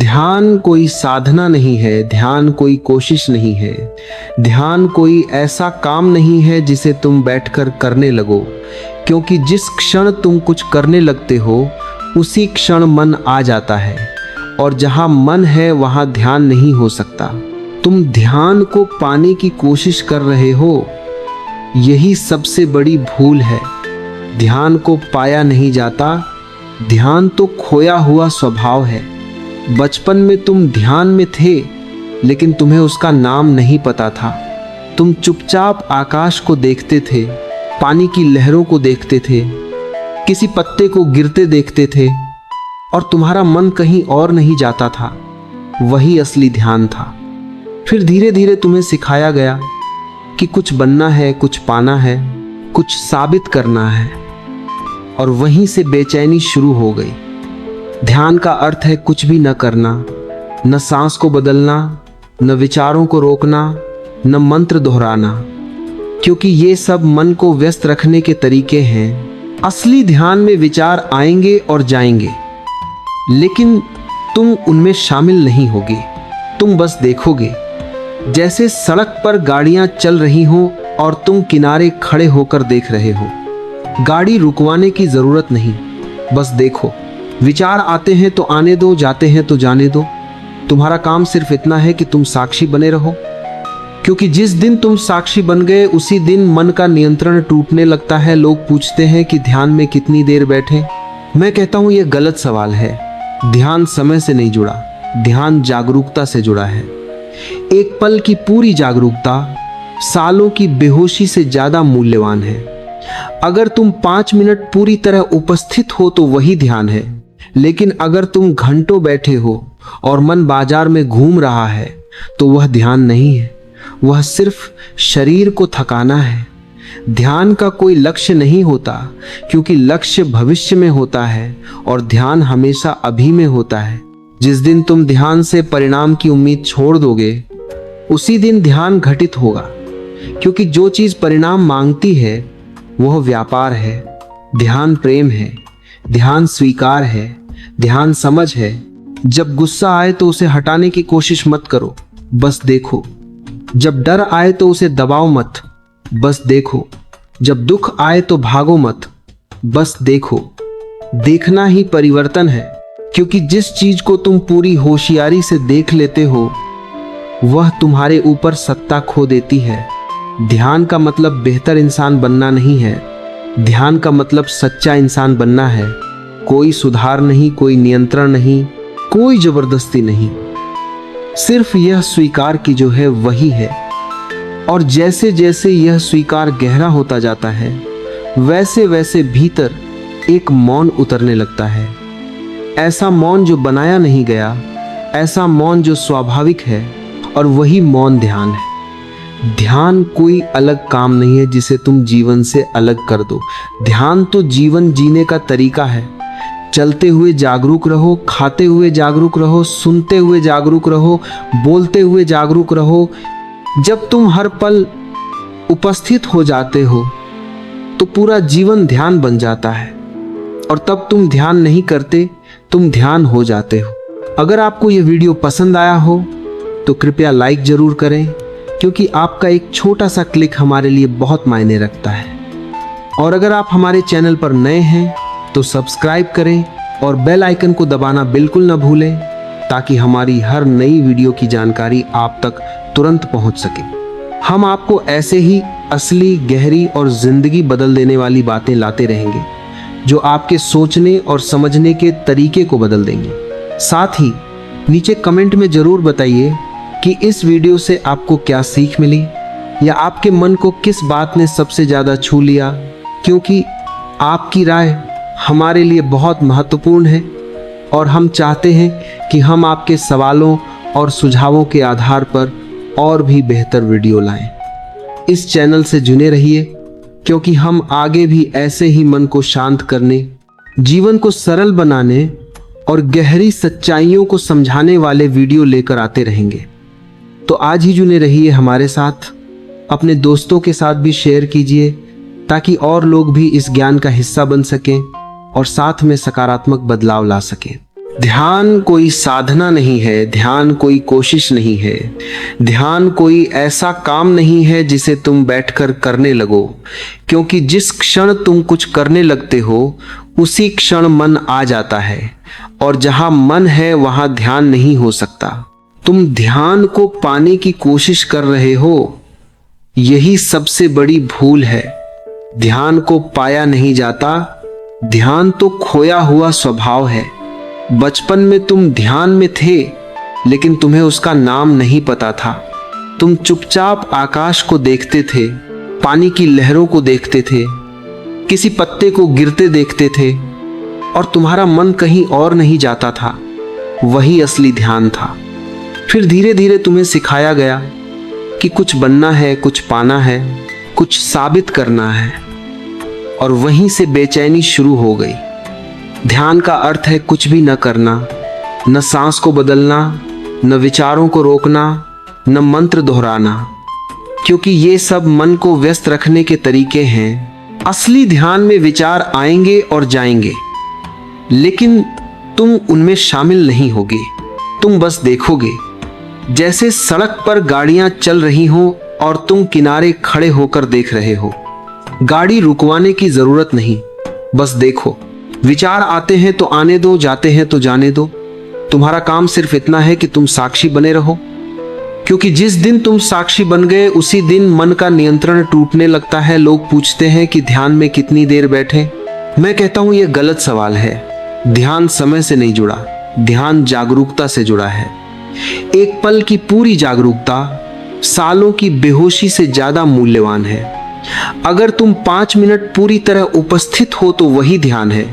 ध्यान कोई साधना नहीं है, ध्यान कोई कोशिश नहीं है, ध्यान कोई ऐसा काम नहीं है जिसे तुम बैठकर करने लगो, क्योंकि जिस क्षण तुम कुछ करने लगते हो उसी क्षण मन आ जाता है, और जहां मन है वहां ध्यान नहीं हो सकता। तुम ध्यान को पाने की कोशिश कर रहे हो, यही सबसे बड़ी भूल है। ध्यान को पाया नहीं जाता, ध्यान तो खोया हुआ स्वभाव है। बचपन में तुम ध्यान में थे, लेकिन तुम्हें उसका नाम नहीं पता था। तुम चुपचाप आकाश को देखते थे, पानी की लहरों को देखते थे, किसी पत्ते को गिरते देखते थे, और तुम्हारा मन कहीं और नहीं जाता था। वही असली ध्यान था। फिर धीरे धीरे तुम्हें सिखाया गया कि कुछ बनना है, कुछ पाना है, कुछ साबित करना है, और वहीं से बेचैनी शुरू हो गई। ध्यान का अर्थ है कुछ भी न करना, न सांस को बदलना, न विचारों को रोकना, न मंत्र दोहराना, क्योंकि ये सब मन को व्यस्त रखने के तरीके हैं। असली ध्यान में विचार आएंगे और जाएंगे, लेकिन तुम उनमें शामिल नहीं होगे। तुम बस देखोगे, जैसे सड़क पर गाड़ियां चल रही हों और तुम किनारे खड़े होकर देख रहे हो। गाड़ी रुकवाने की जरूरत नहीं, बस देखो। विचार आते हैं तो आने दो, जाते हैं तो जाने दो। तुम्हारा काम सिर्फ इतना है कि तुम साक्षी बने रहो, क्योंकि जिस दिन तुम साक्षी बन गए उसी दिन मन का नियंत्रण टूटने लगता है। लोग पूछते हैं कि ध्यान में कितनी देर बैठे। मैं कहता हूं यह गलत सवाल है। ध्यान समय से नहीं जुड़ा, ध्यान जागरूकता से जुड़ा है। एक पल की पूरी जागरूकता सालों की बेहोशी से ज्यादा मूल्यवान है। अगर तुम 5 मिनट पूरी तरह उपस्थित हो तो वही ध्यान है, लेकिन अगर तुम घंटों बैठे हो और मन बाजार में घूम रहा है तो वह ध्यान नहीं है, वह सिर्फ शरीर को थकाना है। ध्यान का कोई लक्ष्य नहीं होता, क्योंकि लक्ष्य भविष्य में होता है और ध्यान हमेशा अभी में होता है। जिस दिन तुम ध्यान से परिणाम की उम्मीद छोड़ दोगे, उसी दिन ध्यान घटित होगा, क्योंकि जो चीज परिणाम मांगती है वह व्यापार है। ध्यान प्रेम है, ध्यान स्वीकार है, ध्यान समझ है। जब गुस्सा आए तो उसे हटाने की कोशिश मत करो, बस देखो। जब डर आए तो उसे दबाओ मत, बस देखो। जब दुख आए तो भागो मत, बस देखो। देखना ही परिवर्तन है, क्योंकि जिस चीज को तुम पूरी होशियारी से देख लेते हो वह तुम्हारे ऊपर सत्ता खो देती है। ध्यान का मतलब बेहतर इंसान बनना नहीं है, ध्यान का मतलब सच्चा इंसान बनना है। कोई सुधार नहीं, कोई नियंत्रण नहीं, कोई जबरदस्ती नहीं, सिर्फ यह स्वीकार की जो है वही है। और जैसे जैसे यह स्वीकार गहरा होता जाता है, वैसे वैसे भीतर एक मौन उतरने लगता है। ऐसा मौन जो बनाया नहीं गया, ऐसा मौन जो स्वाभाविक है, और वही मौन ध्यान है। ध्यान कोई अलग काम नहीं है जिसे तुम जीवन से अलग कर दो। ध्यान तो जीवन जीने का तरीका है। चलते हुए जागरूक रहो, खाते हुए जागरूक रहो, सुनते हुए जागरूक रहो, बोलते हुए जागरूक रहो। जब तुम हर पल उपस्थित हो जाते हो तो पूरा जीवन ध्यान बन जाता है, और तब तुम ध्यान नहीं करते, तुम ध्यान हो जाते हो। अगर आपको यह वीडियो पसंद आया हो तो कृपया लाइक जरूर करें, क्योंकि आपका एक छोटा सा क्लिक हमारे लिए बहुत मायने रखता है। और अगर आप हमारे चैनल पर नए हैं तो सब्सक्राइब करें और बेल आइकन को दबाना बिल्कुल न भूलें, ताकि हमारी हर नई वीडियो की जानकारी आप तक तुरंत पहुंच सके। हम आपको ऐसे ही असली, गहरी और जिंदगी बदल देने वाली बातें लाते रहेंगे, जो आपके सोचने और समझने के तरीके को बदल देंगे। साथ ही नीचे कमेंट में जरूर बताइए कि इस वीडियो से आपको क्या सीख मिली, या आपके मन को किस बात ने सबसे ज़्यादा छू लिया, क्योंकि आपकी राय हमारे लिए बहुत महत्वपूर्ण है और हम चाहते हैं कि हम आपके सवालों और सुझावों के आधार पर और भी बेहतर वीडियो लाएं। इस चैनल से जुड़े रहिए, क्योंकि हम आगे भी ऐसे ही मन को शांत करने, जीवन को सरल बनाने और गहरी सच्चाइयों को समझाने वाले वीडियो लेकर आते रहेंगे। तो आज ही जुड़े रहिए हमारे साथ, अपने दोस्तों के साथ भी शेयर कीजिए, ताकि और लोग भी इस ज्ञान का हिस्सा बन सकें और साथ में सकारात्मक बदलाव ला सकें। ध्यान कोई साधना नहीं है, ध्यान कोई कोशिश नहीं है, ध्यान कोई ऐसा काम नहीं है जिसे तुम बैठकर करने लगो, क्योंकि जिस क्षण तुम कुछ करने लगते हो उसी क्षण मन आ जाता है, और जहां मन है वहां ध्यान नहीं हो सकता। तुम ध्यान को पाने की कोशिश कर रहे हो, यही सबसे बड़ी भूल है। ध्यान को पाया नहीं जाता, ध्यान तो खोया हुआ स्वभाव है। बचपन में तुम ध्यान में थे, लेकिन तुम्हें उसका नाम नहीं पता था। तुम चुपचाप आकाश को देखते थे, पानी की लहरों को देखते थे, किसी पत्ते को गिरते देखते थे, और तुम्हारा मन कहीं और नहीं जाता था। वही असली ध्यान था। फिर धीरे धीरे तुम्हें सिखाया गया कि कुछ बनना है, कुछ पाना है, कुछ साबित करना है, और वहीं से बेचैनी शुरू हो गई। ध्यान का अर्थ है कुछ भी न करना, न सांस को बदलना, न विचारों को रोकना, न मंत्र दोहराना, क्योंकि ये सब मन को व्यस्त रखने के तरीके हैं। असली ध्यान में विचार आएंगे और जाएंगे, लेकिन तुम उनमें शामिल नहीं होगे। तुम बस देखोगे, जैसे सड़क पर गाड़ियां चल रही हो और तुम किनारे खड़े होकर देख रहे हो। गाड़ी रुकवाने की जरूरत नहीं, बस देखो। विचार आते हैं तो आने दो, जाते हैं तो जाने दो। तुम्हारा काम सिर्फ इतना है कि तुम साक्षी बने रहो, क्योंकि जिस दिन तुम साक्षी बन गए उसी दिन मन का नियंत्रण टूटने लगता है। लोग पूछते हैं कि ध्यान में कितनी देर बैठे। मैं कहता हूं यह गलत सवाल है। ध्यान समय से नहीं जुड़ा, ध्यान जागरूकता से जुड़ा है। एक पल की पूरी जागरूकता सालों की बेहोशी से ज्यादा मूल्यवान है। अगर तुम 5 मिनट पूरी तरह उपस्थित हो तो वही ध्यान है,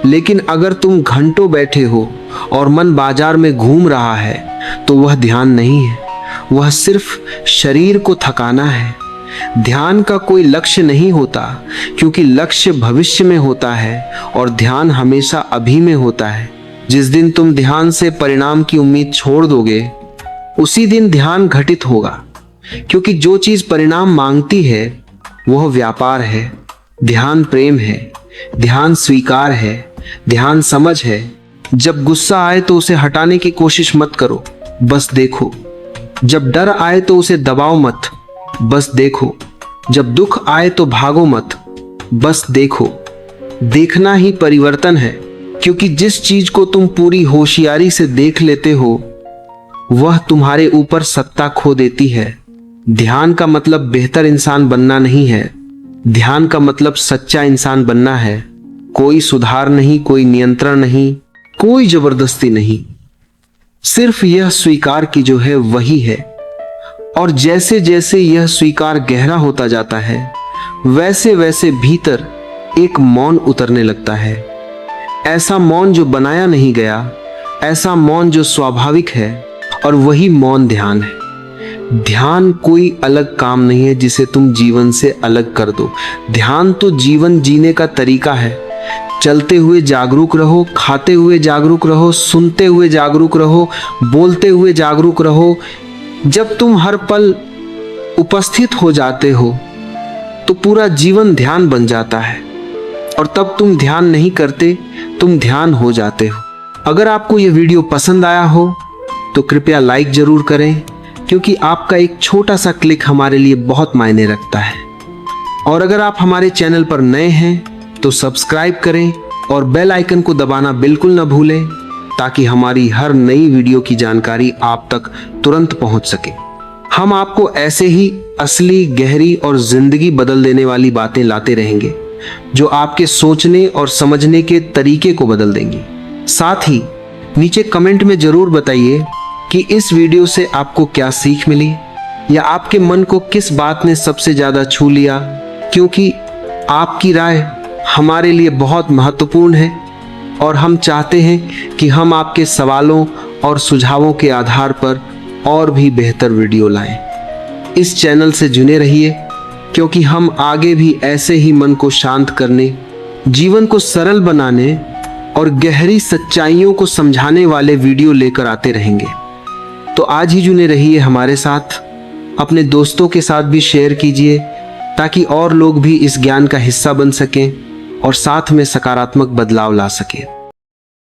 लेकिन अगर तुम घंटों बैठे हो और मन बाजार में घूम रहा है तो वह ध्यान नहीं है, वह सिर्फ शरीर को थकाना है। ध्यान का कोई लक्ष्य नहीं होता, क्योंकि लक्ष्य भविष्य में होता है और ध्यान हमेशा अभी में होता है। जिस दिन तुम ध्यान से परिणाम की उम्मीद छोड़ दोगे, उसी दिन ध्यान घटित होगा, क्योंकि जो चीज परिणाम मांगती है वह व्यापार है। ध्यान प्रेम है, ध्यान स्वीकार है, ध्यान समझ है। जब गुस्सा आए तो उसे हटाने की कोशिश मत करो, बस देखो। जब डर आए तो उसे दबाओ मत, बस देखो। जब दुख आए तो भागो मत, बस देखो। देखना ही परिवर्तन है, क्योंकि जिस चीज को तुम पूरी होशियारी से देख लेते हो वह तुम्हारे ऊपर सत्ता खो देती है। ध्यान का मतलब बेहतर इंसान बनना नहीं है, ध्यान का मतलब सच्चा इंसान बनना है। कोई सुधार नहीं, कोई नियंत्रण नहीं, कोई जबरदस्ती नहीं, सिर्फ यह स्वीकार की जो है वही है। और जैसे जैसे यह स्वीकार गहरा होता जाता है, वैसे वैसे भीतर एक मौन उतरने लगता है। ऐसा मौन जो बनाया नहीं गया, ऐसा मौन जो स्वाभाविक है, और वही मौन ध्यान है। ध्यान कोई अलग काम नहीं है जिसे तुम जीवन से अलग कर दो। ध्यान तो जीवन जीने का तरीका है। चलते हुए जागरूक रहो, खाते हुए जागरूक रहो, सुनते हुए जागरूक रहो, बोलते हुए जागरूक रहो। जब तुम हर पल उपस्थित हो जाते हो तो पूरा जीवन ध्यान बन जाता है, और तब तुम ध्यान नहीं करते, तुम ध्यान हो जाते हो। अगर आपको यह वीडियो पसंद आया हो तो कृपया लाइक जरूर करें, क्योंकि आपका एक छोटा सा क्लिक हमारे लिए बहुत मायने रखता है। और अगर आप हमारे चैनल पर नए हैं तो सब्सक्राइब करें और बेल आइकन को दबाना बिल्कुल न भूलें, ताकि हमारी हर नई वीडियो की जानकारी आप तक तुरंत पहुंच सके। हम आपको ऐसे ही असली, गहरी और जिंदगी बदल देने वाली बातें लाते रहेंगे, जो आपके सोचने और समझने के तरीके को बदल देंगी। साथ ही नीचे कमेंट में जरूर बताइए कि इस वीडियो से आपको क्या सीख मिली, या आपके मन को किस बात ने सबसे ज्यादा छू लिया, क्योंकि आपकी राय हमारे लिए बहुत महत्वपूर्ण है और हम चाहते हैं कि हम आपके सवालों और सुझावों के आधार पर और भी बेहतर वीडियो लाएं। इस चैनल से जुड़े रहिए, क्योंकि हम आगे भी ऐसे ही मन को शांत करने, जीवन को सरल बनाने और गहरी सच्चाइयों को समझाने वाले वीडियो लेकर आते रहेंगे। तो आज ही जुड़े रहिए हमारे साथ, अपने दोस्तों के साथ भी शेयर कीजिए, ताकि और लोग भी इस ज्ञान का हिस्सा बन सकें और साथ में सकारात्मक बदलाव ला सकें।